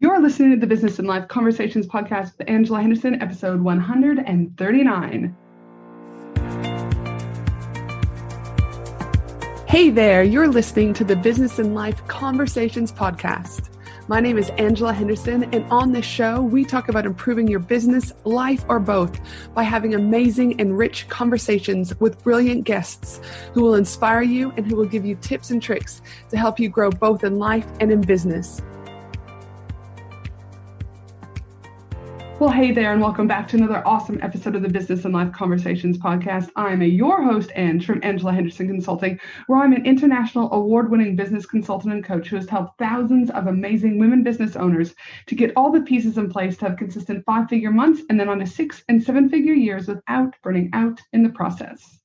You're listening to the Business and Life Conversations podcast with Angela Henderson, episode 139. Hey there, you're listening to the Business and Life Conversations podcast. My name is Angela Henderson, and on this show, we talk about improving your business, life, or both by having amazing and rich conversations with brilliant guests who will inspire you and who will give you tips and tricks to help you grow both in life and in business. Well, hey there, and welcome back to another awesome episode of the Business and Life Conversations podcast. I'm your host, Ange, from Angela Henderson Consulting, where I'm an international award-winning business consultant and coach who has helped thousands of amazing women business owners to get all the pieces in place to have consistent 5-figure months and then on to 6- and 7-figure years without burning out in the process.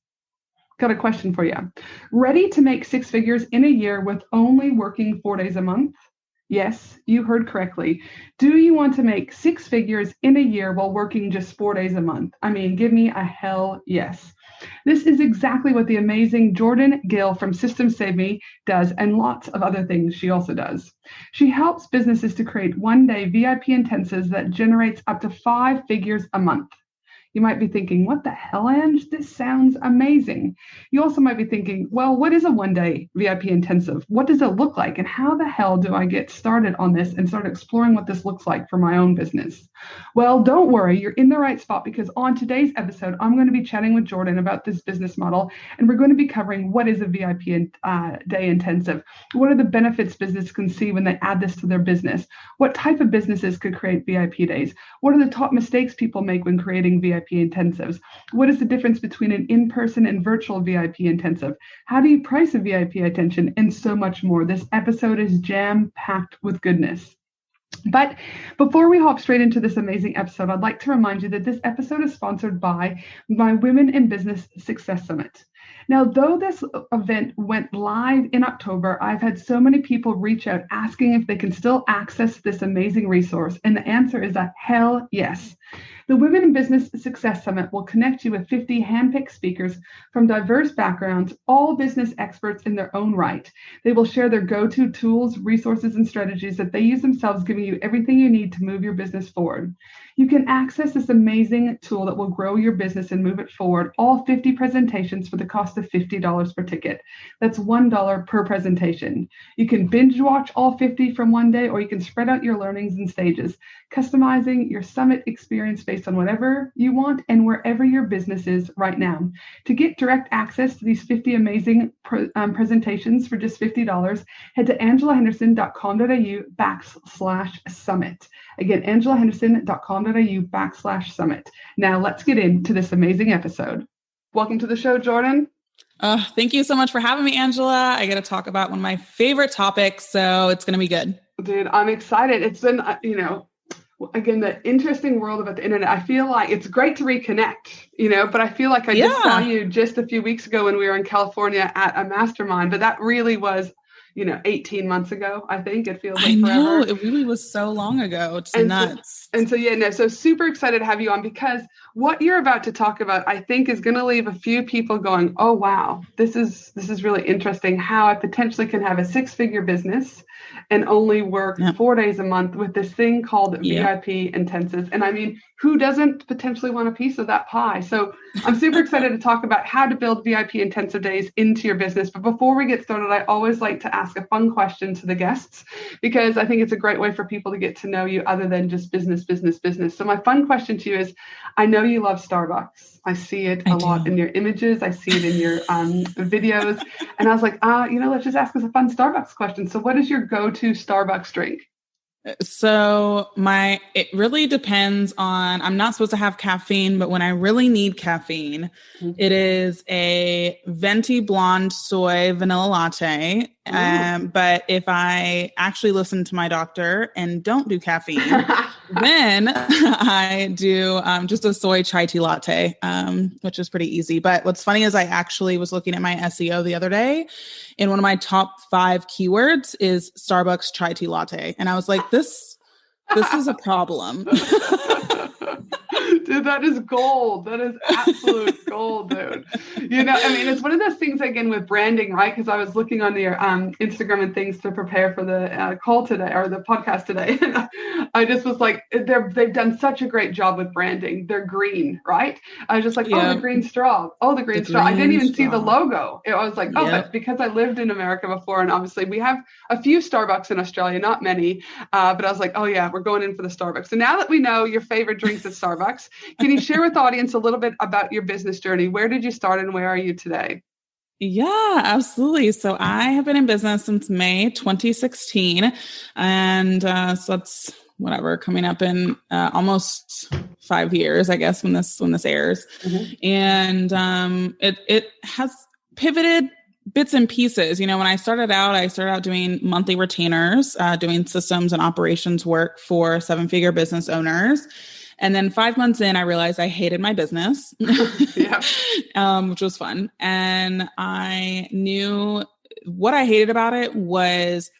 Got a question for you. Ready to make 6 figures in a year with only working 4 days a month? Yes, you heard correctly. Do you want to make 6 figures in a year while working just 4 days a month? I mean, give me a hell yes. This is exactly what the amazing Jordan Gill from System Save Me does, and lots of other things she also does. She helps businesses to create one-day VIP intensives that generates up to 5 figures a month. You might be thinking, what the hell, Ange? This sounds amazing. You also might be thinking, well, what is a one-day VIP intensive? What does it look like? And how the hell do I get started on this and start exploring what this looks like for my own business? Well, don't worry, you're in the right spot, because on today's episode, I'm going to be chatting with Jordan about this business model, and we're going to be covering what is a VIP day intensive. What are the benefits business can see when they add this to their business? What type of businesses could create VIP days? What are the top mistakes people make when creating VIP intensives? What is the difference between an in-person and virtual VIP intensive? How do you price a VIP attention? And so much more. This episode is jam-packed with goodness. But before we hop straight into this amazing episode, I'd like to remind you that this episode is sponsored by my Women in Business Success Summit. Now, though this event went live in October, I've had so many people reach out asking if they can still access this amazing resource, and the answer is a hell yes. The Women in Business Success Summit will connect you with 50 handpicked speakers from diverse backgrounds, all business experts in their own right. They will share their go-to tools, resources, and strategies that they use themselves, giving you everything you need to move your business forward. You can access this amazing tool that will grow your business and move it forward, all 50 presentations for the cost of $50 per ticket. That's $1 per presentation. You can binge watch all 50 from one day, or you can spread out your learnings in stages, customizing your summit experience based on whatever you want and wherever your business is right now. To get direct access to these 50 amazing presentations for just $50, head to angelahenderson.com.au/summit. Again, angelahenderson.com.au/summit. Now let's get into this amazing episode. Welcome to the show, Jordan. Thank you so much for having me, Angela. I get to talk about one of my favorite topics, so it's going to be good. Dude, I'm excited. It's been, again, the interesting world about the internet. I feel like it's great to reconnect, but I feel like I just saw you just a few weeks ago when we were in California at a mastermind, but that really was 18 months ago, I think. It feels like forever. I know, it really was so long ago. It's nuts. So super excited to have you on, because what you're about to talk about, I think, is going to leave a few people going, oh, wow, this is really interesting, how I potentially can have a 6-figure business and only work 4 days a month with this thing called VIP intensives. And I mean, who doesn't potentially want a piece of that pie? So I'm super excited to talk about how to build VIP intensive days into your business. But before we get started, I always like to ask a fun question to the guests, because I think it's a great way for people to get to know you other than just business. So my fun question to you is, I know you love Starbucks. I see it a lot in your images. I see it in your videos. And I was like, let's just ask us a fun Starbucks question. So what is your go-to Starbucks drink? So it really depends on, I'm not supposed to have caffeine, but when I really need caffeine, it is a venti blonde soy vanilla latte. But if I actually listen to my doctor and don't do caffeine, then I do just a soy chai tea latte, which is pretty easy. But what's funny is I actually was looking at my SEO the other day, and one of my top 5 keywords is Starbucks chai tea latte. And I was like, this is a problem. Dude, that is gold. That is absolute gold, dude. I mean, it's one of those things, again, with branding, right? Because I was looking on your Instagram and things to prepare for the call today, or the podcast today. I just was like, they've done such a great job with branding. They're green, right? I was just like, oh, the green straw. Oh, the green straw. I didn't even see the logo. I was like, oh, but because I lived in America before, and obviously we have a few Starbucks in Australia, not many, but I was like, oh yeah, we're going in for the Starbucks. So now that we know your favorite drinks at Starbucks, can you share with the audience a little bit about your business journey? Where did you start and where are you today? Yeah, absolutely. So I have been in business since May 2016. And so that's coming up in almost 5 years, I guess, when this airs. Mm-hmm. And it has pivoted bits and pieces. When I started out doing monthly retainers, doing systems and operations work for 7-figure business owners. And then 5 months in, I realized I hated my business, which was fun. And I knew what I hated about it was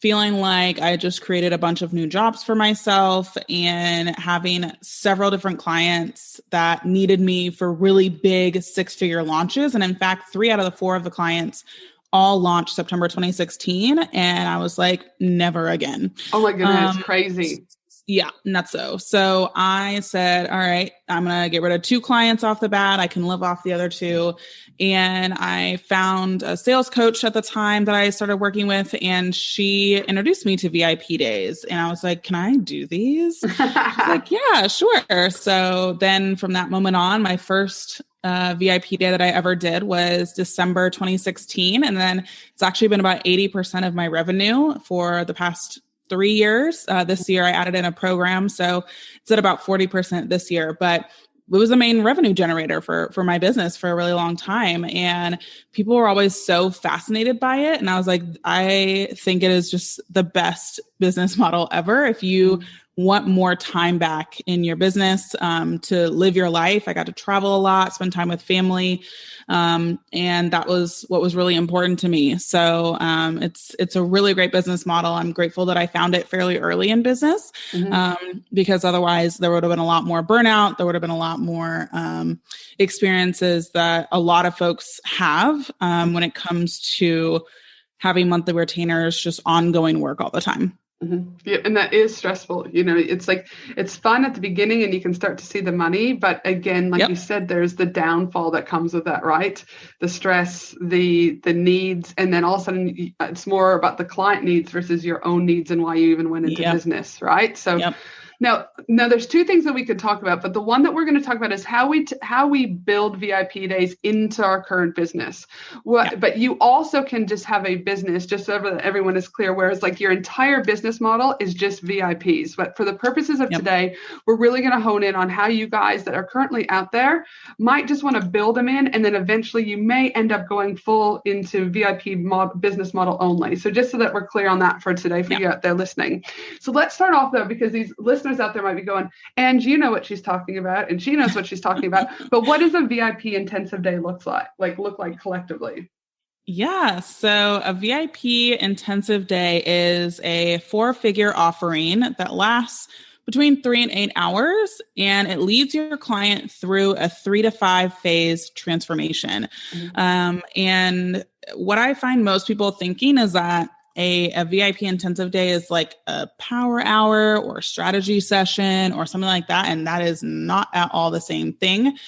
feeling like I just created a bunch of new jobs for myself and having several different clients that needed me for really big 6-figure launches. And in fact, 3 out of the 4 of the clients all launched September 2016. And I was like, never again. Oh my goodness, crazy. Yeah, nutso. So I said, all right, I'm going to get rid of 2 clients off the bat. I can live off the other 2. And I found a sales coach at the time that I started working with, and she introduced me to VIP days. And I was like, can I do these? She's like, yeah, sure. So then from that moment on, my first VIP day that I ever did was December 2016. And then it's actually been about 80% of my revenue for the past 3 years. This year I added in a program, so it's at about 40% this year, but it was the main revenue generator for my business for a really long time. And people were always so fascinated by it. And I was like, I think it is just the best business model ever. If you want more time back in your business, to live your life. I got to travel a lot, spend time with family. And that was what was really important to me. So, it's a really great business model. I'm grateful that I found it fairly early in business, because otherwise there would have been a lot more burnout. There would have been a lot more, experiences that a lot of folks have, when it comes to having monthly retainers, just ongoing work all the time. Mm-hmm. Yeah, and that is stressful. It's like, it's fun at the beginning and you can start to see the money. But again, like you said, there's the downfall that comes with that, right? The stress, the needs, and then all of a sudden it's more about the client needs versus your own needs and why you even went into business, right? So Now, there's 2 things that we could talk about, but the one that we're going to talk about is how we build VIP days into our current business. But you also can just have a business, just so that everyone is clear, whereas like your entire business model is just VIPs. But for the purposes of today, we're really going to hone in on how you guys that are currently out there might just want to build them in, and then eventually you may end up going full into VIP business model only. So just so that we're clear on that for today, for you out there listening. So let's start off though, because these listeners out there might be going, and you know what she's talking about, and she knows what she's talking about. But what does a VIP intensive day look like collectively? Yeah. So a VIP intensive day is a 4-figure offering that lasts between 3 and 8 hours, and it leads your client through a 3 to 5 phase transformation. And what I find most people thinking is that a VIP intensive day is like a power hour or strategy session or something like that. And that is not at all the same thing,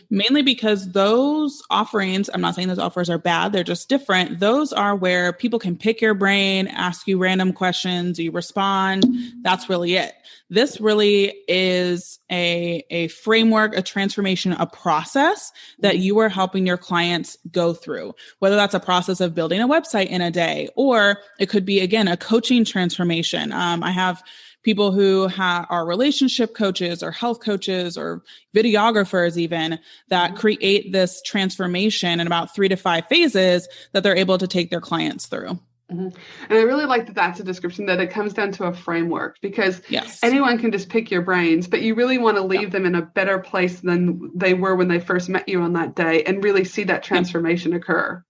mainly because those offerings, I'm not saying those offers are bad, they're just different. Those are where people can pick your brain, ask you random questions, you respond. That's really it. This really is a framework, a transformation, a process that you are helping your clients go through, whether that's a process of building a website in a day, or it could be, again, a coaching transformation. I have people who are relationship coaches or health coaches or videographers even that create this transformation in about 3 to 5 phases that they're able to take their clients through. And I really like that that's a description, that it comes down to a framework, because anyone can just pick your brains, but you really want to leave them in a better place than they were when they first met you on that day and really see that transformation occur.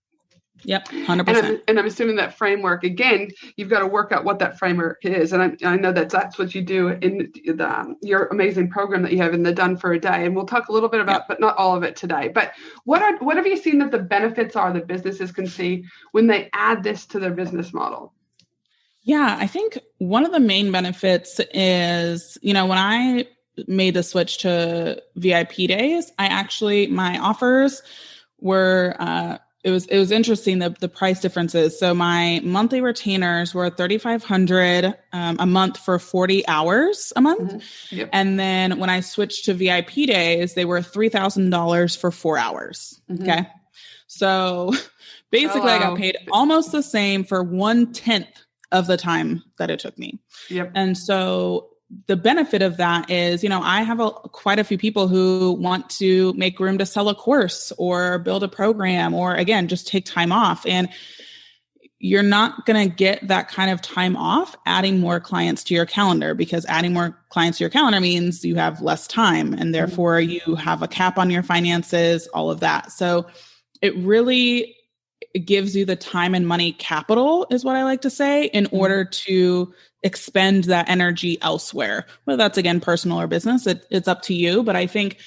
Yep. 100%. And I'm assuming that framework, again, you've got to work out what that framework is. And I know that's what you do in your amazing program that you have in the Done for a Day. And we'll talk a little bit about, but not all of it today. But what have you seen that the benefits are that businesses can see when they add this to their business model? Yeah, I think one of the main benefits is, when I made the switch to VIP days, my offers were, it was interesting, the price differences. So my monthly retainers were $3,500 a month for 40 hours a month. Mm-hmm. Yep. And then when I switched to VIP days, they were $3,000 for 4 hours. Mm-hmm. Okay. So basically I got paid almost the same for 1/10 of the time that it took me. Yep. And so the benefit of that is, I have quite a few people who want to make room to sell a course or build a program, or again, just take time off. And you're not going to get that kind of time off adding more clients to your calendar, because adding more clients to your calendar means you have less time, and therefore you have a cap on your finances, all of that. So it really gives you the time and money capital, is what I like to say, in order to expend that energy elsewhere. Whether that's, again, personal or business, it's up to you. But I think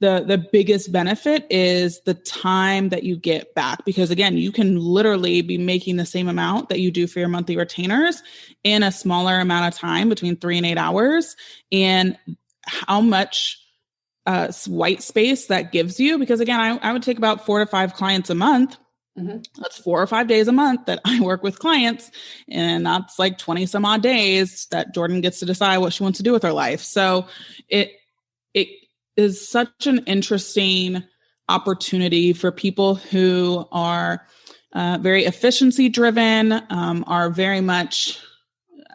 the biggest benefit is the time that you get back, because again, you can literally be making the same amount that you do for your monthly retainers in a smaller amount of time, between 3 and 8 hours, and how much white space that gives you. Because again, I would take about 4 to 5 clients a month. Mm-hmm. That's 4 or 5 days a month that I work with clients. And that's like 20 some odd days that Jordan gets to decide what she wants to do with her life. So it is such an interesting opportunity for people who are very efficiency driven, are very much,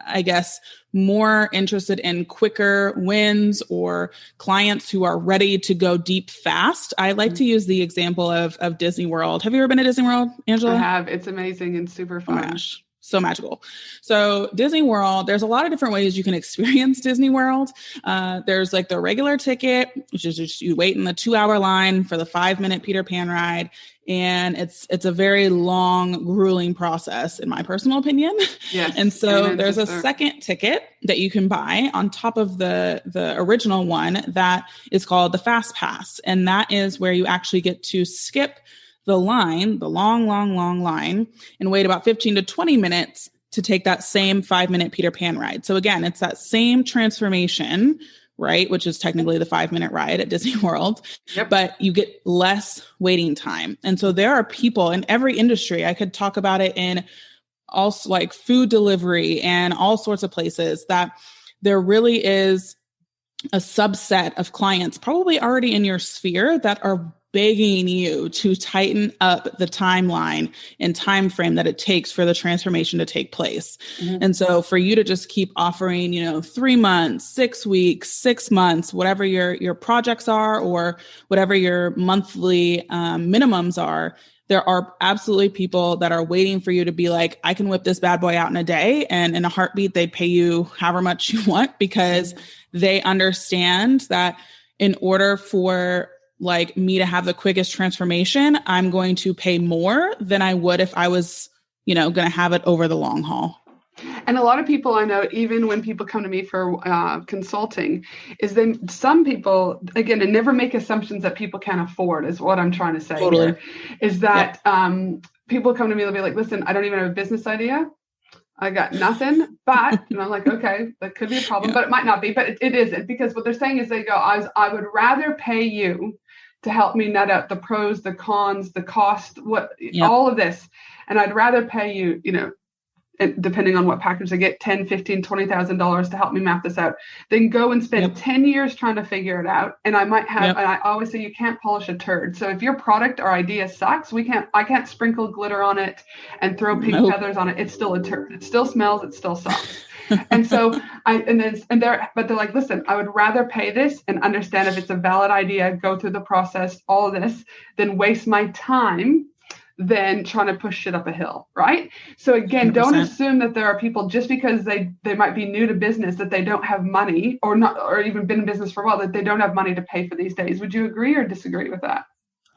I guess, more interested in quicker wins, or clients who are ready to go deep fast. I like to use the example of Disney World. Have you ever been to Disney World, Angela? I have. It's amazing and super fun. Oh my gosh. So magical. So Disney World, there's a lot of different ways you can experience Disney World. There's like the regular ticket, which is just you wait in the 2-hour line for the 5-minute Peter Pan ride. And it's a very long, grueling process, in my personal opinion. Yes. And so there's a second ticket that you can buy on top of the original one that is called the Fast Pass. And that is where you actually get to skip the line, the long line, and wait about 15 to 20 minutes to take that same 5-minute Peter Pan ride. So again, it's that same transformation, right? Which is technically the 5-minute ride at Disney World, but you get less waiting time. And so there are people in every industry. I could talk about it in also like food delivery and all sorts of places, that there really is a subset of clients probably already in your sphere that are begging you to tighten up the timeline and time frame that it takes for the transformation to take place. Mm-hmm. And so for you to just keep offering, 3 months, 6 weeks, 6 months, whatever your projects are, or whatever your monthly minimums are, there are absolutely people that are waiting for you to be like, I can whip this bad boy out in a day. And in a heartbeat, they pay you however much you want, because they understand that in order for like me to have the quickest transformation, I'm going to pay more than I would if I was, going to have it over the long haul. And a lot of people I know, even when people come to me for consulting, is then some people, again, and never make assumptions that people can't afford, is what I'm trying to say. Totally. Here, is that people come to me, they'll be like, listen, I don't even have a business idea. I got nothing, but, and I'm like, okay, that could be a problem, but it might not be, but it isn't, because what they're saying is they go, I would rather pay you to help me net out the pros, the cons, the cost, all of this. And I'd rather pay you, depending on what package they get, $10,000, $15,000, $20,000 to help me map this out, then go and spend 10 years trying to figure it out. And I might have, and I always say, you can't polish a turd. So if your product or idea sucks, I can't sprinkle glitter on it and throw pink feathers on it. It's still a turd. It still smells. It still sucks. And so they're like, listen, I would rather pay this and understand if it's a valid idea, go through the process, all of this, than waste my time than trying to push shit up a hill, right? So again, 100%. Don't assume that there are people, just because they might be new to business, that they don't have money, or not, or even been in business for a while, that they don't have money to pay for these days. Would you agree or disagree with that?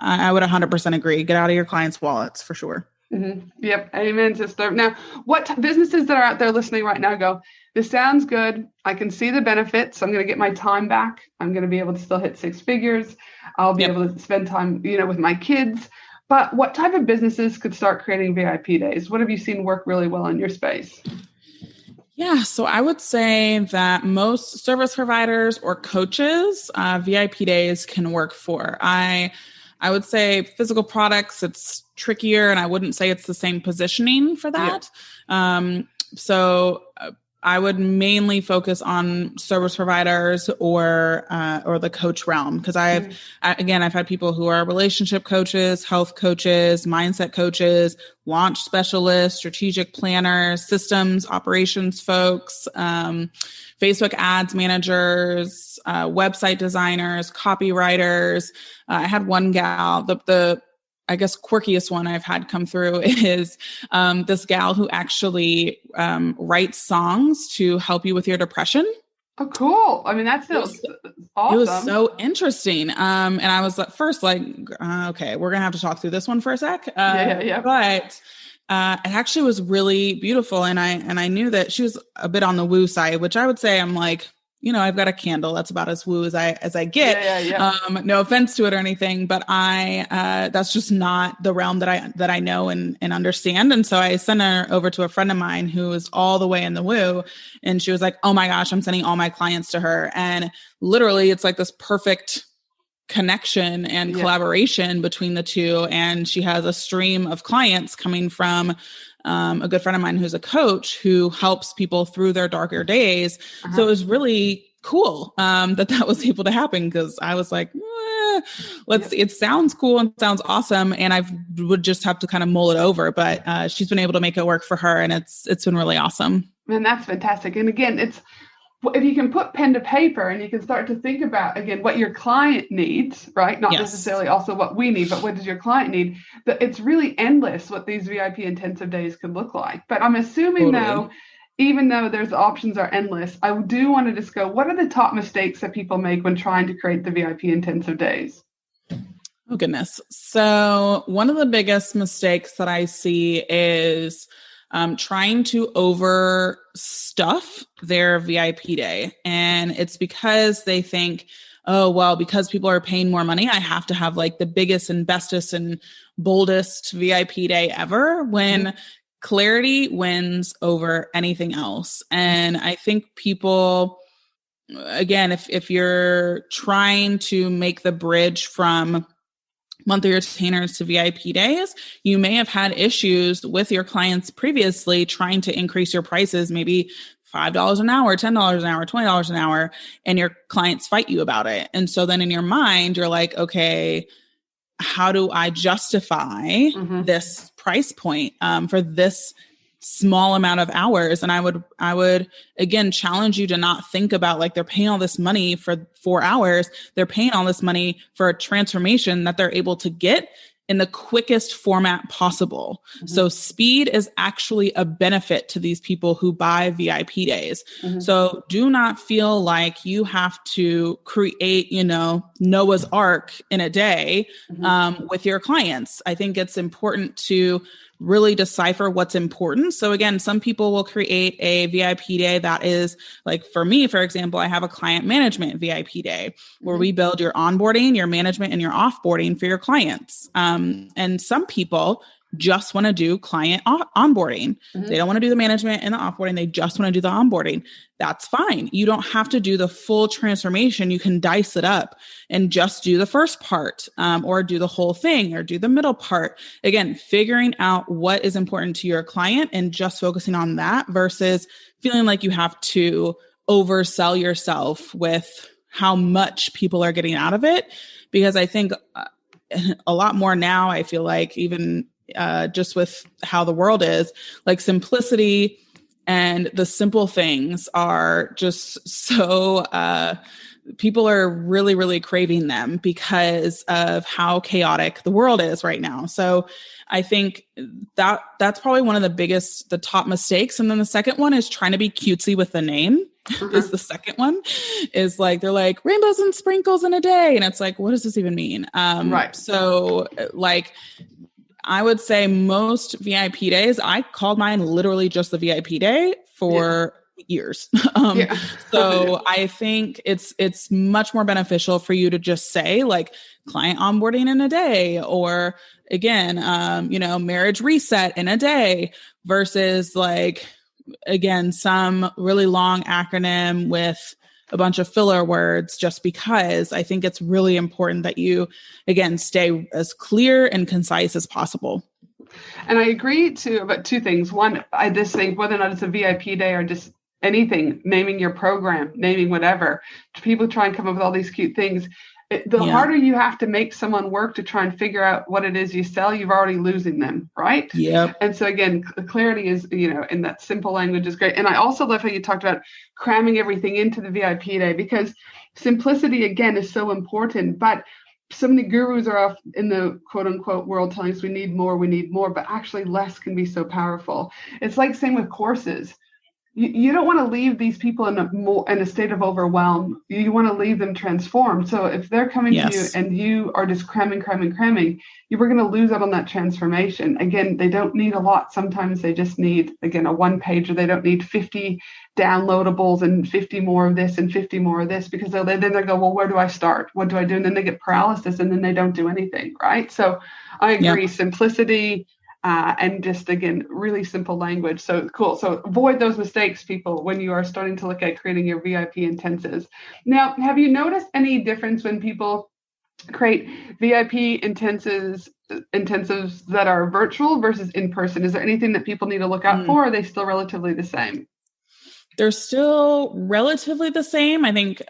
I would 100% agree. Get out of your clients' wallets for sure. Yep. Amen, sister. Now, what businesses that are out there listening right now go, this sounds good. I can see the benefits. I'm going to get my time back. I'm going to be able to still hit six figures. I'll be able to spend time, with my kids. But what type of businesses could start creating VIP days? What have you seen work really well in your space? Yeah, so I would say that most service providers or coaches, VIP days can work for. I would say physical products, it's trickier, and I wouldn't say it's the same positioning for that. So I would mainly focus on service providers or the coach realm, because I've had people who are relationship coaches, health coaches, mindset coaches, launch specialists, strategic planners, systems operations folks, Facebook ads managers, website designers, copywriters. I had one gal, the I guess quirkiest one I've had come through is this gal who actually writes songs to help you with your depression. Oh, cool. I mean, that sounds awesome. It was so interesting. And I was at first like, okay, we're going to have to talk through this one for a sec. But it actually was really beautiful. And I knew that she was a bit on the woo side, which I would say I'm like, I've got a candle. That's about as woo as I get. No offense to it or anything, but that's just not the realm that I know and understand. And so I sent her over to a friend of mine who is all the way in the woo. And she was like, oh my gosh, I'm sending all my clients to her. And literally it's like this perfect connection and collaboration between the two. And she has a stream of clients coming from a good friend of mine who's a coach who helps people through their darker days. So it was really cool that was able to happen, because I was like, it sounds cool and sounds awesome. And I would just have to kind of mull it over. But she's been able to make it work for her. And it's been really awesome. Man, that's fantastic. And again, if you can put pen to paper and you can start to think about, again, what your client needs, right? Not necessarily also what we need, but what does your client need? It's really endless what these VIP intensive days could look like. But I'm assuming though, even though the options are endless, I do want to just go, what are the top mistakes that people make when trying to create the VIP intensive days? Oh, goodness. So one of the biggest mistakes that I see is trying to overstuff their VIP day. And it's because they think, oh, well, because people are paying more money, I have to have like the biggest and bestest and boldest VIP day ever, when clarity wins over anything else. And I think people, again, if you're trying to make the bridge from monthly retainers to VIP days, you may have had issues with your clients previously trying to increase your prices, maybe $5 an hour, $10 an hour, $20 an hour, and your clients fight you about it. And so then in your mind, you're like, okay, how do I justify this price point for this small amount of hours? And I would again challenge you to not think about like they're paying all this money for 4 hours. They're paying all this money for a transformation that they're able to get in the quickest format possible. So speed is actually a benefit to these people who buy VIP days. So do not feel like you have to create, Noah's Ark in a day with your clients. I think it's important to really decipher what's important. So again, some people will create a VIP day that is like, for me, for example, I have a client management VIP day where we build your onboarding, your management, and your offboarding for your clients. And some people just want to do client onboarding. They don't want to do the management and the offboarding. They just want to do the onboarding. That's fine. You don't have to do the full transformation. You can dice it up and just do the first part, or do the whole thing, or do the middle part. Again, figuring out what is important to your client and just focusing on that versus feeling like you have to oversell yourself with how much people are getting out of it. Because I think a lot more now, I feel like even just with how the world is, like simplicity and the simple things are just so, people are really, really craving them because of how chaotic the world is right now. So I think that's probably one of the top mistakes. And then the second one is trying to be cutesy with the name. Is the second one is like, they're like rainbows and sprinkles in a day. And it's like, what does this even mean? Right. So like, I would say most VIP days, I called mine literally just the VIP day for years. So I think it's much more beneficial for you to just say like client onboarding in a day, or again, marriage reset in a day, versus like, again, some really long acronym with a bunch of filler words, just because I think it's really important that you, again, stay as clear and concise as possible. And I agree about two things. One, I just think whether or not it's a VIP day or just anything, naming your program, naming whatever, people try and come up with all these cute things. The harder you have to make someone work to try and figure out what it is you sell, you're already losing them, right? Yep. And so again, clarity is, in that simple language is great. And I also love how you talked about cramming everything into the VIP day, because simplicity, again, is so important. But so many gurus are off in the quote unquote world telling us we need more, but actually less can be so powerful. It's like same with courses. You don't want to leave these people in a state of overwhelm. You want to leave them transformed. So if they're coming to you and you are just cramming, you were going to lose out on that transformation. Again, they don't need a lot. Sometimes they just need, again, a one pager. They don't need 50 downloadables and 50 more of this and 50 more of this, because then they go, well, where do I start? What do I do? And then they get paralysis and then they don't do anything. Right. So I agree. Simplicity. And just, again, really simple language. So cool. So avoid those mistakes, people, when you are starting to look at creating your VIP intensives. Now, have you noticed any difference when people create VIP intensives that are virtual versus in person? Is there anything that people need to look out for? Or are they still relatively the same? They're still relatively the same. I think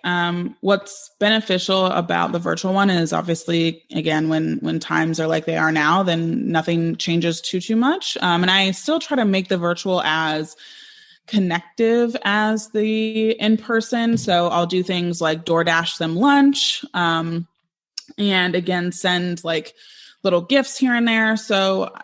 what's beneficial about the virtual one is obviously, again, when times are like they are now, then nothing changes too much. And I still try to make the virtual as connective as the in-person. So I'll do things like DoorDash them lunch, and again, send like little gifts here and there. So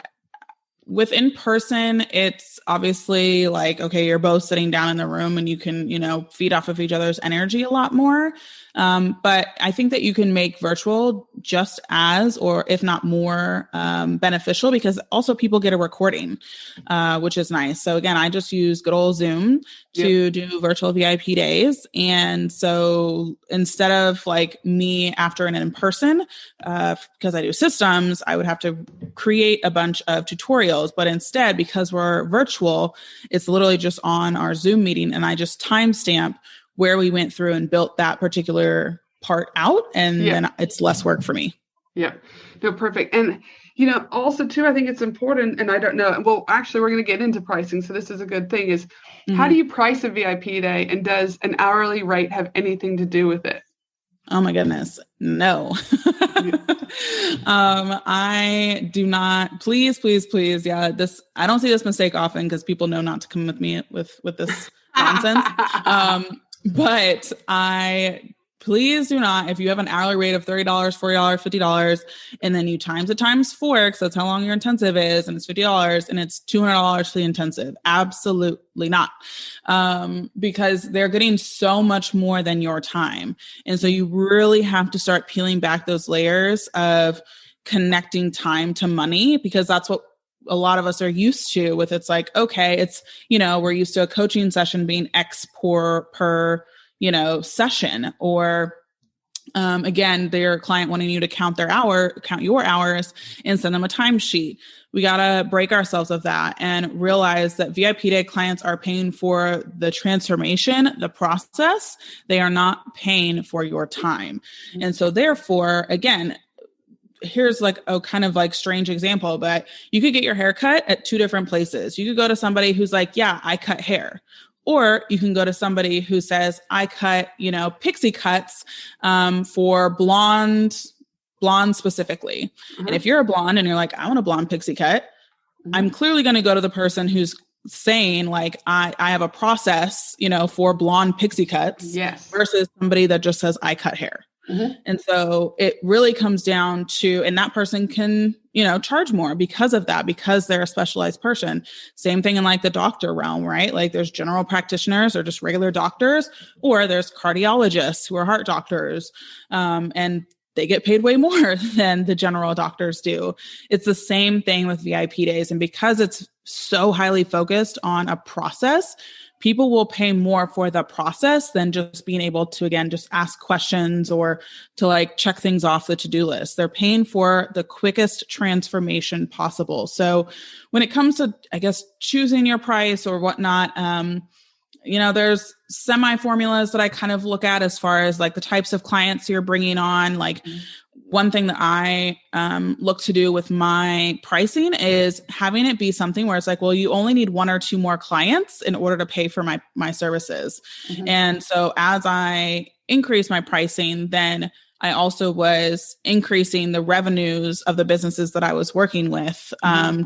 with in-person, it's obviously like, okay, you're both sitting down in the room and you can, feed off of each other's energy a lot more. But I think that you can make virtual just as, or if not more, beneficial, because also people get a recording, which is nice. So again, I just use good old Zoom to do virtual VIP days. And so instead of like me after an in-person, because I do systems, I would have to create a bunch of tutorials, but instead, because we're virtual, it's literally just on our Zoom meeting, and I just timestamp where we went through and built that particular part out. And then it's less work for me. Yeah, no, perfect. And, also too, I think it's important, and I don't know, well, actually we're going to get into pricing. So this is a good thing, is how do you price a VIP day, and does an hourly rate have anything to do with it? Oh my goodness. No. I do not, please. Yeah. I don't see this mistake often because people know not to come with me with this nonsense. But please do not, if you have an hourly rate of $30, $40, $50, and then you times it times 4, because that's how long your intensive is, and it's $50 and it's $200 for the intensive. Absolutely not. Because they're getting so much more than your time. And so you really have to start peeling back those layers of connecting time to money, because that's what a lot of us are used to with. It's like, okay, it's, we're used to a coaching session being X per session, or again, their client wanting you to count your hours and send them a timesheet. We got to break ourselves of that and realize that VIP day clients are paying for the transformation, the process. They are not paying for your time. And so therefore, again, here's like a kind of like strange example, but you could get your hair cut at 2 different places. You could go to somebody who's like, yeah, I cut hair. Or you can go to somebody who says, I cut, pixie cuts for blonde specifically. And if you're a blonde and you're like, I want a blonde pixie cut, I'm clearly going to go to the person who's saying like, I have a process, for blonde pixie cuts versus somebody that just says, I cut hair. And so it really comes down to, and that person can, charge more because of that, because they're a specialized person. Same thing in like the doctor realm, right? Like there's general practitioners or just regular doctors, or there's cardiologists who are heart doctors. And they get paid way more than the general doctors do. It's the same thing with VIP days. And because it's so highly focused on a process, people will pay more for the process than just being able to, again, just ask questions or to like check things off the to-do list. They're paying for the quickest transformation possible. So when it comes to, I guess, choosing your price or whatnot, there's semi-formulas that I kind of look at as far as like the types of clients you're bringing on. Like one thing that I look to do with my pricing is having it be something where it's like, well, you only need 1 or 2 more clients in order to pay for my services. And so as I increase my pricing, then I also was increasing the revenues of the businesses that I was working with,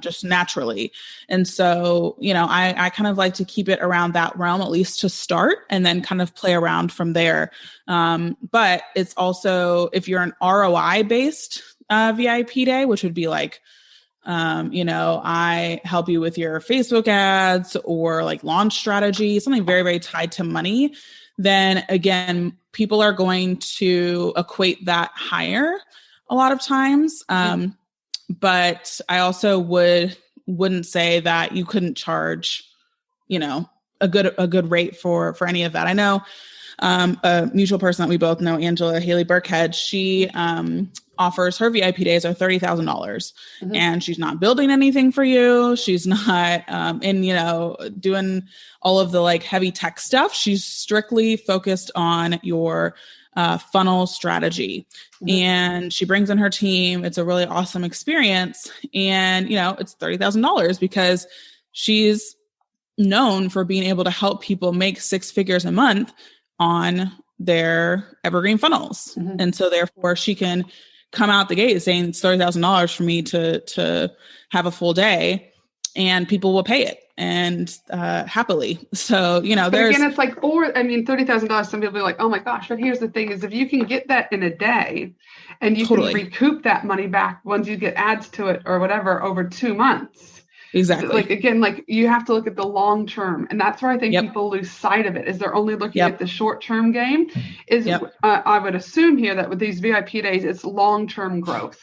just naturally. And so, I kind of like to keep it around that realm, at least to start, and then kind of play around from there. But it's also, if you're an ROI based VIP day, which would be like, I help you with your Facebook ads or like launch strategy, something very, very tied to money, then again, people are going to equate that higher a lot of times. But I also wouldn't say that you couldn't charge, a good rate for any of that. I know a mutual person that we both know, Angela Haley Burkhead, she offers her VIP days are $30,000 and she's not building anything for you. She's not doing all of the like heavy tech stuff. She's strictly focused on your funnel strategy. And she brings in her team. It's a really awesome experience. And, it's $30,000 because she's known for being able to help people make 6 figures a month on their evergreen funnels. And so therefore she can come out the gate saying it's $30,000 for me to have a full day, and people will pay it and happily. So, but again, it's like, $30,000, some people are like, oh my gosh, but here's the thing is if you can get that in a day and you can recoup that money back once you get ads to it or whatever over 2 months. Exactly. You have to look at the long term. And that's where I think people lose sight of it, is they're only looking at the short term game. I would assume here that with these VIP days, it's long term growth.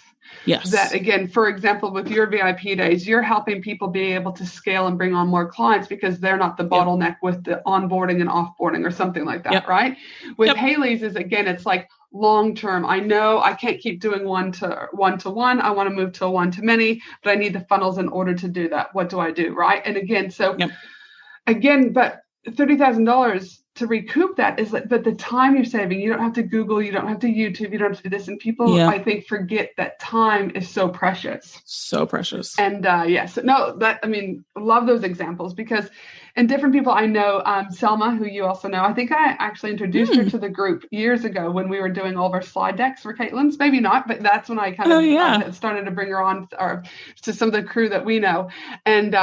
Yes. That again, for example, with your VIP days, you're helping people be able to scale and bring on more clients because they're not the bottleneck with the onboarding and offboarding or something like that, right? With Haley's is, again, it's like long term. I know I can't keep doing one to one. I want to move to a one to many, but I need the funnels in order to do that. What do I do, right? And again, but $30,000 to recoup that is like, but the time you're saving, you don't have to Google, you don't have to YouTube, you don't have to do this. And people, I think, forget that time is so precious. So precious. And love those examples because, and different people I know, Selma, who you also know, I think I actually introduced her to the group years ago when we were doing all of our slide decks for Caitlin's, maybe not, but that's when I kind of started to bring her on or to some of the crew that we know. And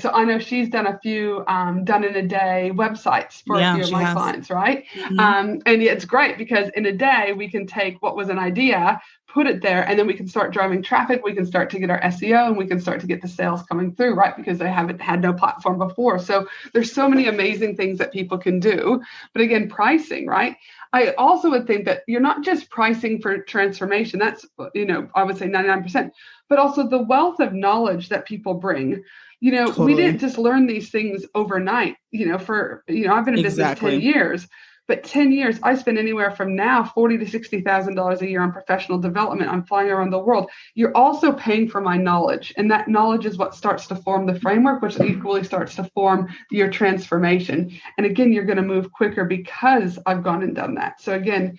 so I know she's done a few done in a day websites for a few of my clients, right? And it's great because in a day we can take what was an idea, put it there, and then we can start driving traffic. We can start to get our SEO and we can start to get the sales coming through, right? Because they haven't had no platform before. So there's so many amazing things that people can do. But again, pricing, right? I also would think that you're not just pricing for transformation. That's, I would say 99%, but also the wealth of knowledge that people bring. We didn't just learn these things overnight, I've been in business 10 years. But 10 years, I spend anywhere from now $40,000 to $60,000 a year on professional development. I'm flying around the world. You're also paying for my knowledge. And that knowledge is what starts to form the framework, which equally starts to form your transformation. And again, you're going to move quicker because I've gone and done that. So again,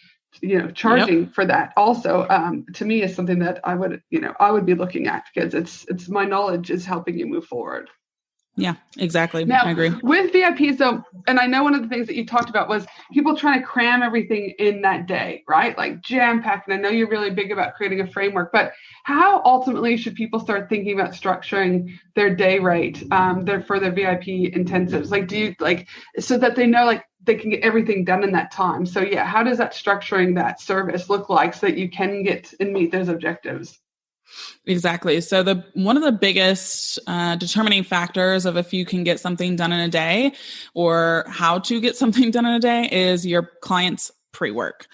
charging for that also, to me, is something that I would be looking at because it's my knowledge is helping you move forward. Yeah, exactly. Now, I agree. With VIPs though, and I know one of the things that you talked about was people trying to cram everything in that day, right? Like jam-packed. And I know you're really big about creating a framework, but how ultimately should people start thinking about structuring their day rate for their VIP intensives? Like, do you so that they know they can get everything done in that time? So how does that structuring that service look like so that you can get and meet those objectives? Exactly. So one of the biggest determining factors of if you can get something done in a day or how to get something done in a day is your client's pre-work.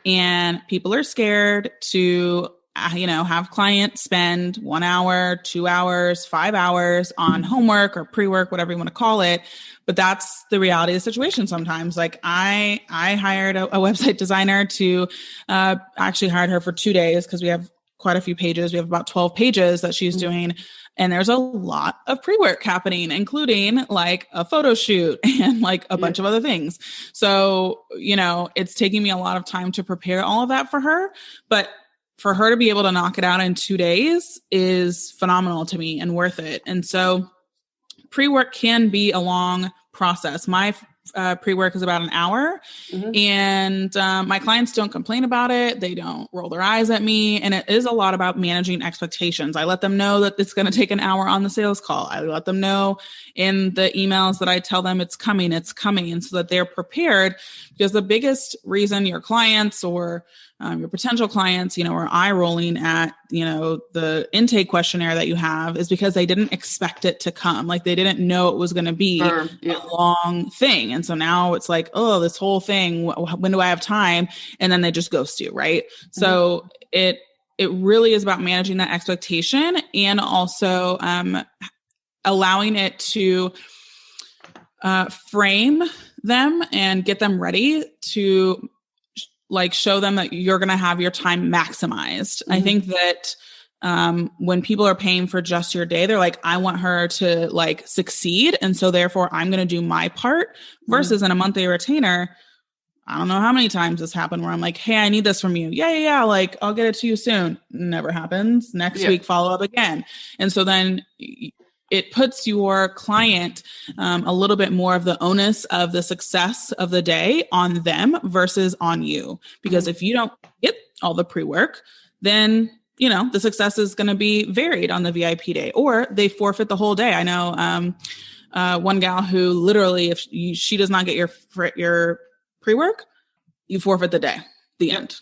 and people are scared to have clients spend 1 hour, 2 hours, 5 hours on homework or pre-work, whatever you want to call it. But that's the reality of the situation sometimes. Like I hired a website designer to actually hired her for 2 days because we have quite a few pages. We have about 12 pages that she's doing. And there's a lot of pre-work happening, including like a photo shoot and like a bunch of other things. So, it's taking me a lot of time to prepare all of that for her. But for her to be able to knock it out in 2 days is phenomenal to me and worth it. And so pre-work can be a long process. My pre-work is about an hour, and my clients don't complain about it. They don't roll their eyes at me. And it is a lot about managing expectations. I let them know that it's going to take an hour on the sales call. I let them know in the emails that I tell them it's coming, and so that they're prepared, because the biggest reason your clients or your potential clients, are eye rolling at, the intake questionnaire that you have is because they didn't expect it to come. Like they didn't know it was going to be a long thing. And so now it's like, oh, this whole thing, when do I have time? And then they just ghost you. Right. So it really is about managing that expectation and also allowing it to frame them and get them ready to show them that you're going to have your time maximized. I think that when people are paying for just your day, they're like, I want her to succeed. And so therefore I'm going to do my part versus in a monthly retainer. I don't know how many times this happened where I'm like, hey, I need this from you. Yeah. Like I'll get it to you soon. Never happens. Next week, follow up again. And so then it puts your client a little bit more of the onus of the success of the day on them versus on you. Because if you don't get all the pre-work, then, the success is going to be varied on the VIP day, or they forfeit the whole day. I know one gal who literally, if she does not get your pre-work, you forfeit the day, the end.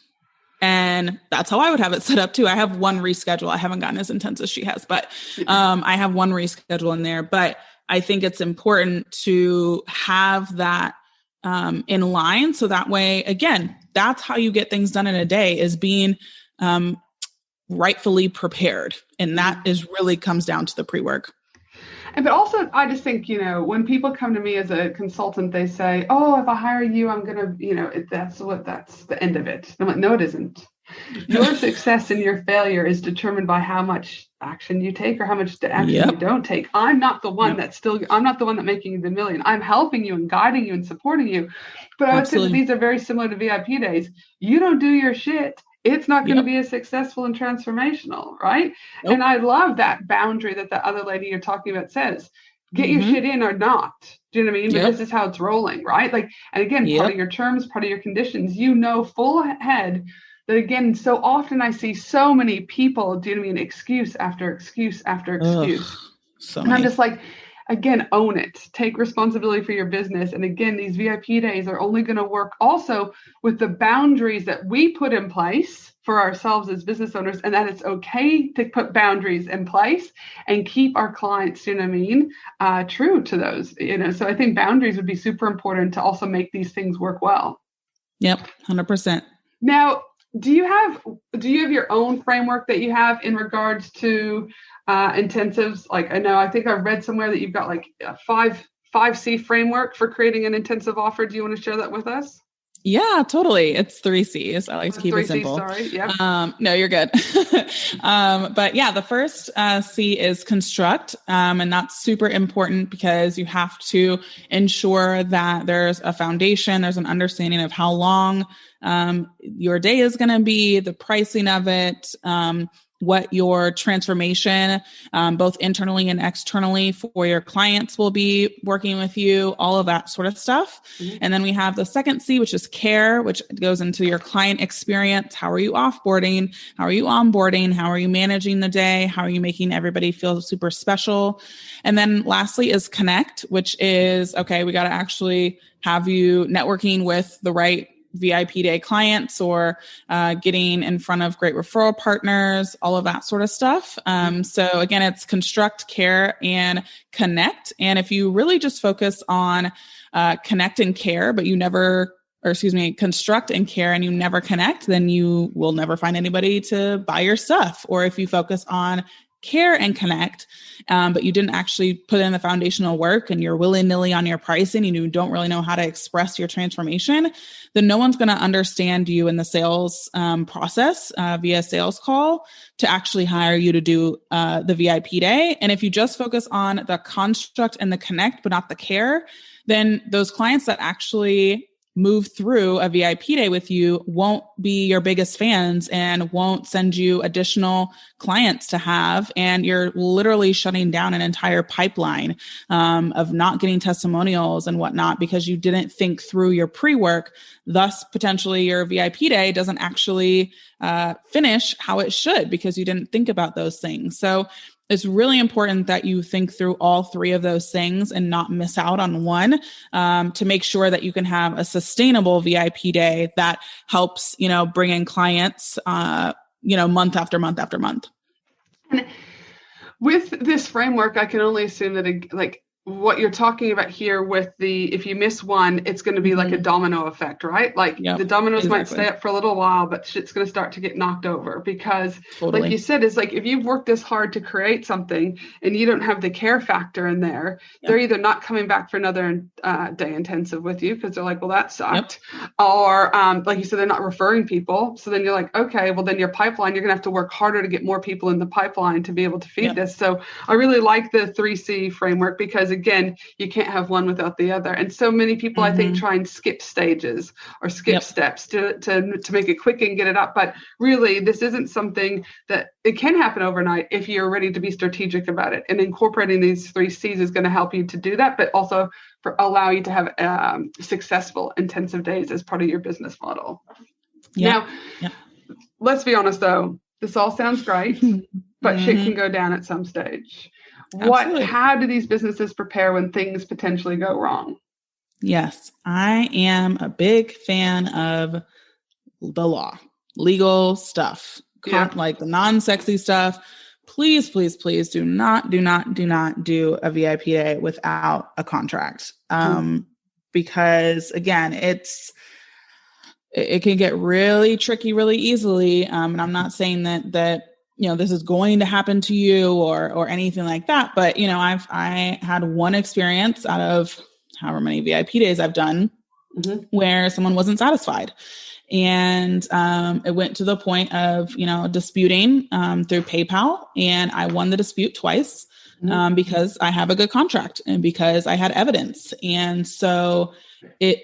And that's how I would have it set up too. I have one reschedule. I haven't gotten as intense as she has, but I have one reschedule in there. But I think it's important to have that in line. So that way, again, that's how you get things done in a day, is being rightfully prepared. And that is really comes down to the pre-work. But also, I just think, when people come to me as a consultant, they say, oh, if I hire you, I'm going to, that's the end of it. I'm like, no, it isn't. Your success and your failure is determined by how much action you take or how much action you don't take. I'm not the one I'm not the one that's making you the million. I'm helping you and guiding you and supporting you. But I would say that these are very similar to VIP days. You don't do your shit, it's not going to be as successful and transformational, right? Nope. And I love that boundary that the other lady you're talking about says. Get your shit in or not. Do you know what I mean? But this is how it's rolling, right? And again, part of your terms, part of your conditions, full head that, again, so often I see so many people, do you know what I mean? Excuse after excuse after excuse. And I'm just like, again, own it. Take responsibility for your business. And again, these VIP days are only going to work also with the boundaries that we put in place for ourselves as business owners, and that it's okay to put boundaries in place and keep our clients, you know what I mean, true to those, So I think boundaries would be super important to also make these things work well. Yep, 100%. Now, do you have your own framework that you have in regards to intensives? I think I've read somewhere that you've got a 5C framework for creating an intensive offer. Do you want to share that with us? Yeah, totally. It's 3 C's. I like to keep it simple. Sorry. Yep. No, you're good. But yeah, the first C is construct. And that's super important because you have to ensure that there's a foundation, there's an understanding of how long your day is going to be, the pricing of it, what your transformation, both internally and externally for your clients will be working with you, all of that sort of stuff. Mm-hmm. And then we have the second C, which is care, which goes into your client experience. How are you offboarding? How are you onboarding? How are you managing the day? How are you making everybody feel super special? And then lastly is connect, which is, okay, we got to actually have you networking with the right VIP day clients or getting in front of great referral partners, all of that sort of stuff. So again, it's construct, care, and connect. And if you really just focus on connect and care, but you never construct and care and you never connect, then you will never find anybody to buy your stuff. Or if you focus on care and connect, but you didn't actually put in the foundational work and you're willy-nilly on your pricing and you don't really know how to express your transformation, then no one's going to understand you in the sales process via sales call to actually hire you to do the VIP day. And if you just focus on the construct and the connect, but not the care, then those clients that actually move through a VIP day with you won't be your biggest fans and won't send you additional clients to have. And you're literally shutting down an entire pipeline of not getting testimonials and whatnot because you didn't think through your pre-work. Thus, potentially your VIP day doesn't actually finish how it should because you didn't think about those things. So it's really important that you think through all three of those things and not miss out on one to make sure that you can have a sustainable VIP day that helps, bring in clients, month after month after month. And with this framework, I can only assume that what you're talking about here with if you miss one, it's going to be like a domino effect, right? Like the dominoes might stay up for a little while, but shit's going to start to get knocked over because like you said, it's like if you've worked this hard to create something and you don't have the care factor in there, they're either not coming back for another day intensive with you because they're like, well, that sucked. Or like you said, they're not referring people. So then you're like, okay, well then your pipeline, you're going to have to work harder to get more people in the pipeline to be able to feed this. So I really like the 3C framework because again, you can't have one without the other. And so many people, I think, try and skip stages or skip steps to make it quick and get it up. But really, this isn't something that it can happen overnight if you're ready to be strategic about it. And incorporating these 3 C's is going to help you to do that, but also allow you to have successful intensive days as part of your business model. Now, let's be honest, though, this all sounds great, but shit can go down at some stage. How do these businesses prepare when things potentially go wrong? Yes, I am a big fan of the law, legal stuff, like the non-sexy stuff. Please, please, please do not do a VIP day without a contract. Because again, it can get really tricky really easily. And I'm not saying that this is going to happen to you or anything like that. But, I had one experience out of however many VIP days I've done where someone wasn't satisfied. And it went to the point of, disputing through PayPal. And I won the dispute twice because I have a good contract and because I had evidence. And so it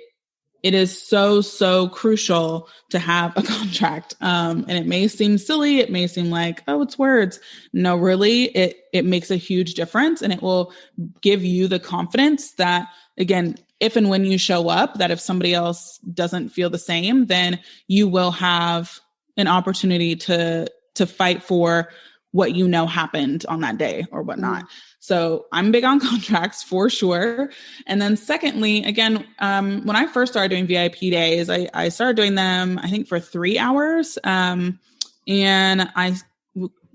is so, so crucial to have a contract. And it may seem silly. It may seem like, oh, it's words. No, really, it makes a huge difference. And it will give you the confidence that, again, if and when you show up, that if somebody else doesn't feel the same, then you will have an opportunity to fight for what happened on that day or whatnot. So I'm big on contracts for sure. And then secondly, again, when I first started doing VIP days, I started doing them, I think for 3 hours. And I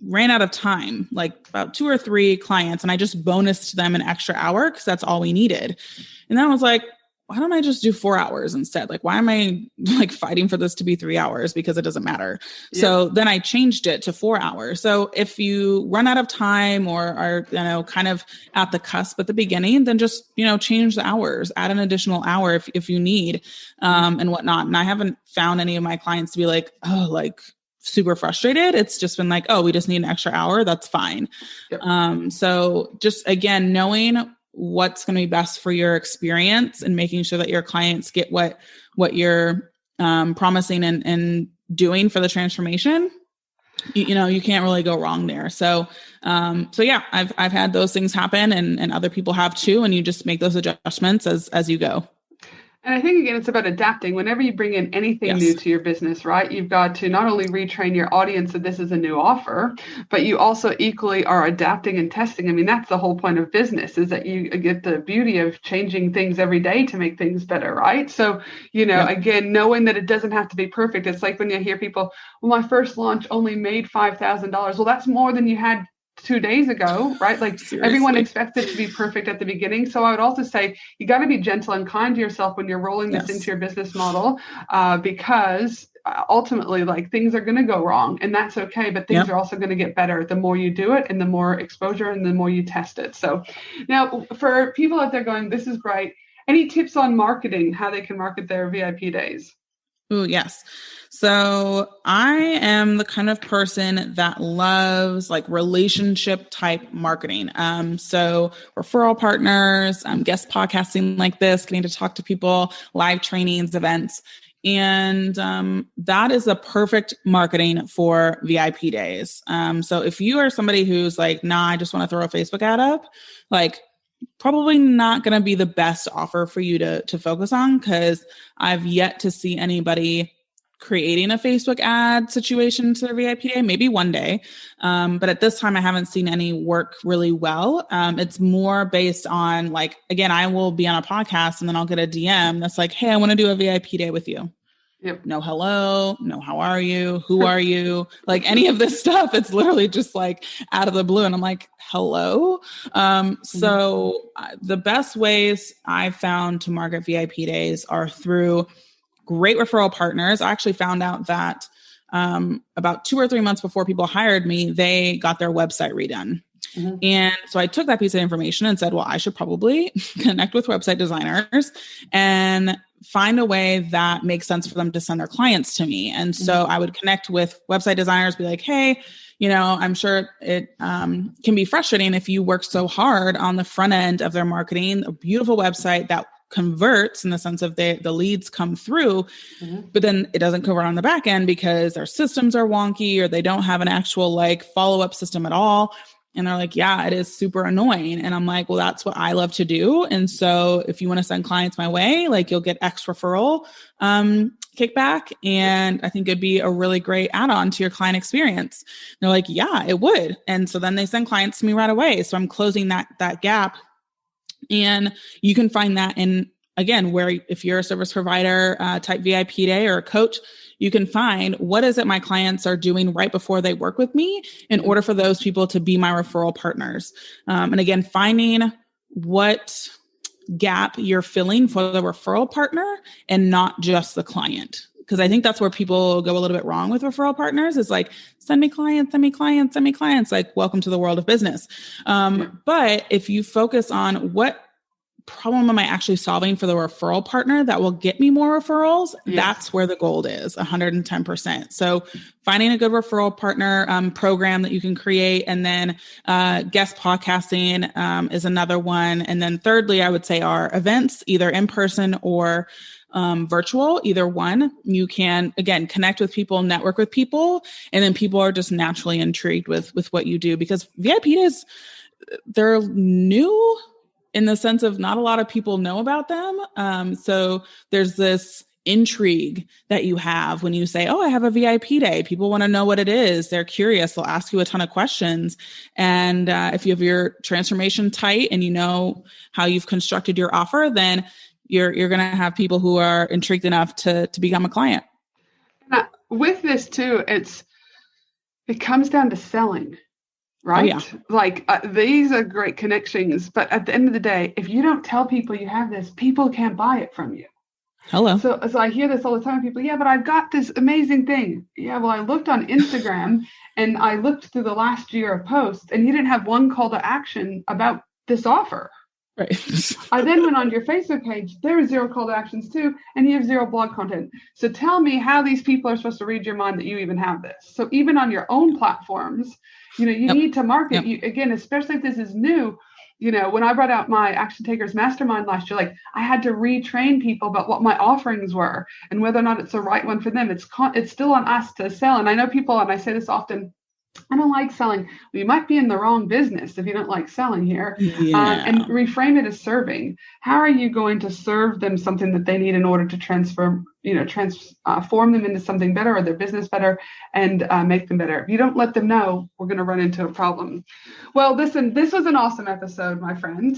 ran out of time, like about 2 or 3 clients, and I just bonused them an extra hour because that's all we needed. And then I was like, why don't I just do 4 hours instead? Like, why am I fighting for this to be 3 hours? Because it doesn't matter. Yeah. So then I changed it to 4 hours. So if you run out of time or are, kind of at the cusp at the beginning, then just, change the hours, add an additional hour if you need, and whatnot. And I haven't found any of my clients to be like, super frustrated. It's just been like, oh, we just need an extra hour. That's fine. Yep. So just again, knowing what's going to be best for your experience and making sure that your clients get what you're promising and doing for the transformation, you can't really go wrong there. So yeah, I've had those things happen and other people have too. And you just make those adjustments as you go. And I think, again, it's about adapting. Whenever you bring in anything new to your business, right, you've got to not only retrain your audience that this is a new offer, but you also equally are adapting and testing. I mean, that's the whole point of business, is that you get the beauty of changing things every day to make things better, right? So, again, knowing that it doesn't have to be perfect. It's like when you hear people, well, my first launch only made $5,000. Well, that's more than you had 2 days ago, right? Like everyone expects it to be perfect at the beginning. So I would also say you got to be gentle and kind to yourself when you're rolling this into your business model, because ultimately, like, things are going to go wrong, and that's okay. But things are also going to get better the more you do it, and the more exposure, and the more you test it. So now, for people out there going, this is great, any tips on marketing, how they can market their VIP days? Oh, yes. So I am the kind of person that loves like relationship type marketing. So referral partners, guest podcasting like this, getting to talk to people, live trainings, events. And that is a perfect marketing for VIP days. So if you are somebody who's like, nah, I just want to throw a Facebook ad up, like probably not going to be the best offer for you to focus on, because I've yet to see anybody creating a Facebook ad situation to their VIP day, maybe one day. But at this time, I haven't seen any work really well. It's more based on like, again, I will be on a podcast and then I'll get a DM that's like, hey, I want to do a VIP day with you. Yep. No, hello. No, how are you? Who are you? Like any of this stuff, it's literally just like out of the blue. And I'm like, hello. So the best ways I've found to market VIP days are through great referral partners. I actually found out that about 2 or 3 months before people hired me, they got their website redone. And so I took that piece of information and said, well, I should probably connect with website designers and find a way that makes sense for them to send their clients to me. And so I would connect with website designers, be like, hey, you know, I'm sure it can be frustrating if you work so hard on the front end of their marketing, a beautiful website that converts in the sense of the leads come through, but then it doesn't convert on the back end because their systems are wonky or they don't have an actual like follow-up system at all. And they're like, yeah, it is super annoying. And I'm like, well, that's what I love to do. And so if you want to send clients my way, like you'll get X referral kickback. And I think it'd be a really great add-on to your client experience. And they're like, yeah, it would. And so then they send clients to me right away. So I'm closing that gap. And you can find that in, again, where if you're a service provider type VIP day or a coach, you can find what is it my clients are doing right before they work with me in order for those people to be my referral partners. And again, finding what gap you're filling for the referral partner and not just the client. Because I think that's where people go a little bit wrong with referral partners. It's like, send me clients, send me clients, send me clients. Like, welcome to the world of business. But if you focus on what problem am I actually solving for the referral partner that will get me more referrals, that's where the gold is, 110%. So finding a good referral partner program that you can create. And then guest podcasting is another one. And then thirdly, I would say our events, either in person or virtual, either one. You can, again, connect with people, network with people, and then people are just naturally intrigued with what you do, because VIP is, they're new in the sense of not a lot of people know about them. So there's this intrigue that you have when you say, oh, I have a VIP day. People want to know what it is. They're curious. They'll ask you a ton of questions. And if you have your transformation tight and you know how you've constructed your offer, then you're going to have people who are intrigued enough to become a client. With this too, it comes down to selling. Right? Oh, yeah. Like these are great connections, but at the end of the day, if you don't tell people you have this, people can't buy it from you. Hello. So I hear this all the time. People, yeah, but I've got this amazing thing. Yeah, well, I looked on Instagram and I looked through the last year of posts, and you didn't have one call to action about this offer. Right. I then went on your Facebook page. There were 0 call to actions too, and you have 0 blog content. So tell me how these people are supposed to read your mind that you even have this. So even on your own platforms, you know, you need to market. You, again, especially if this is new. You know, when I brought out my Action Takers Mastermind last year, like I had to retrain people about what my offerings were and whether or not it's the right one for them. It's still on us to sell. And I know people, and I say this often, I don't like selling. Well, you might be in the wrong business if you don't like selling here. And reframe it as serving. How are you going to serve them something that they need in order to transform transform them into something better or their business better and make them better. If you don't let them know, we're going to run into a problem. Well, listen, this was an awesome episode, my friend.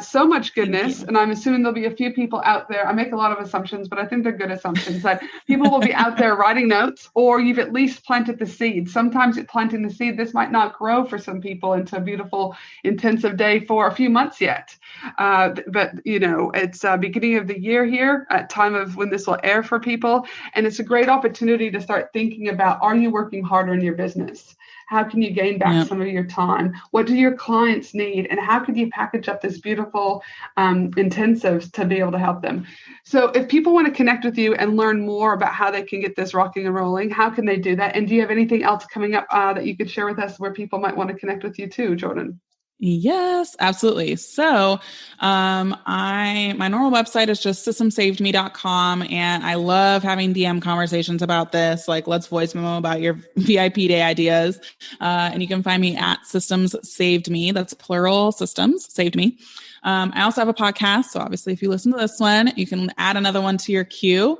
So much goodness. And I'm assuming there'll be a few people out there. I make a lot of assumptions, but I think they're good assumptions that people will be out there writing notes, or you've at least planted the seed. Sometimes it's planting the seed. This might not grow for some people into a beautiful, intensive day for a few months yet. But it's beginning of the year here, at time of when this will air for people. And it's a great opportunity to start thinking about, are you working harder in your business? How can you gain back some of your time? What do your clients need? And how could you package up this beautiful intensives to be able to help them? So if people want to connect with you and learn more about how they can get this rocking and rolling, how can they do that? And do you have anything else coming up that you could share with us where people might want to connect with you too, Jordan? Yes, absolutely. So, my normal website is just systemsavedme.com. And I love having DM conversations about this. Like, let's voice memo about your VIP day ideas. And you can find me at Systems Saved Me. That's plural, Systems Saved Me. I also have a podcast. So obviously if you listen to this one, you can add another one to your queue.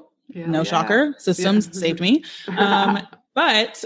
Shocker. Systems Saved Me. But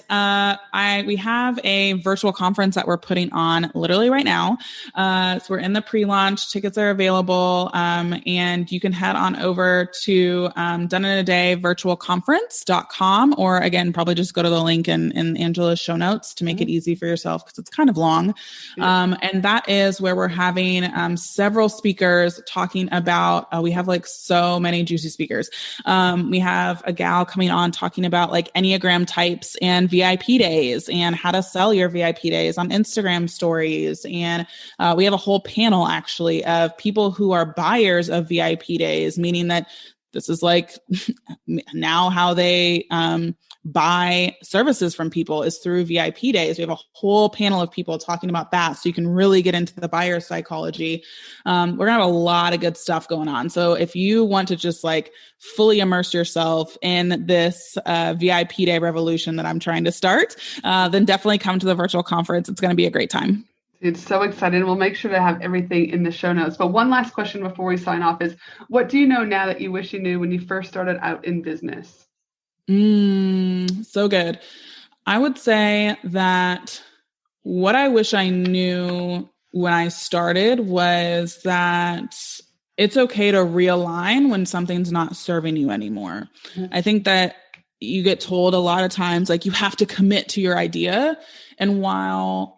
we have a virtual conference that we're putting on literally right now. So we're in the pre-launch. Tickets are available. And you can head on over to doneinaday virtualconference.com, or again, probably just go to the link in Angela's show notes to make it easy for yourself, because it's kind of long. And that is where we're having several speakers talking about, we have like so many juicy speakers. We have a gal coming on talking about like Enneagram types and VIP days and how to sell your VIP days on Instagram stories. And we have a whole panel actually of people who are buyers of VIP days, meaning that this is like now how they buy services from people is through VIP days. We have a whole panel of people talking about that, so you can really get into the buyer psychology. We're gonna have a lot of good stuff going on. So if you want to just like fully immerse yourself in this VIP day revolution that I'm trying to start, then definitely come to the virtual conference. It's going to be a great time. It's so exciting. We'll make sure to have everything in the show notes. But one last question before we sign off is, what do you know now that you wish you knew when you first started out in business? So good. I would say that what I wish I knew when I started was that it's okay to realign when something's not serving you anymore. I think that you get told a lot of times, like, you have to commit to your idea. And while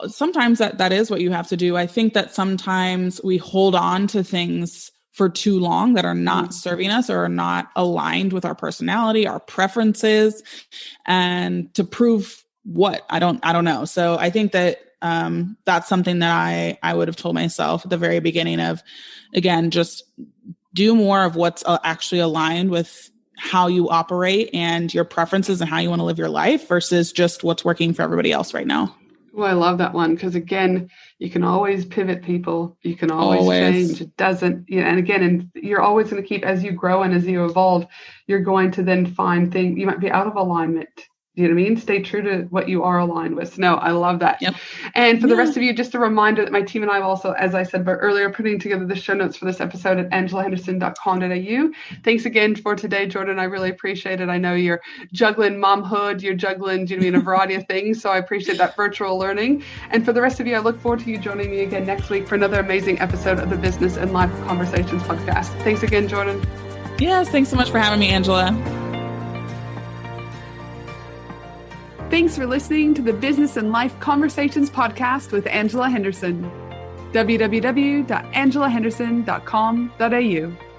sometimes that is what you have to do, I think that sometimes we hold on to things for too long that are not serving us or are not aligned with our personality, our preferences, and to prove what, I don't know. So I think that that's something that I would have told myself at the very beginning of, again, just do more of what's actually aligned with how you operate and your preferences and how you want to live your life versus just what's working for everybody else right now. Well, I love that one, because again, you can always pivot people. You can always change. It doesn't, and again, and you're always going to keep, as you grow and as you evolve, you're going to then find things, you might be out of alignment. You know what I mean? Stay true to what you are aligned with. No, I love that. Yep. And for the rest of you, just a reminder that my team and I also, as I said earlier, putting together the show notes for this episode at angelahenderson.com.au. Thanks again for today, Jordan. I really appreciate it. I know you're juggling momhood, you're juggling, a variety of things. So I appreciate that virtual learning. And for the rest of you, I look forward to you joining me again next week for another amazing episode of the Business and Life Conversations podcast. Thanks again, Jordan. Yes, thanks so much for having me, Angela. Thanks for listening to the Business and Life Conversations podcast with Angela Henderson. www.angelahenderson.com.au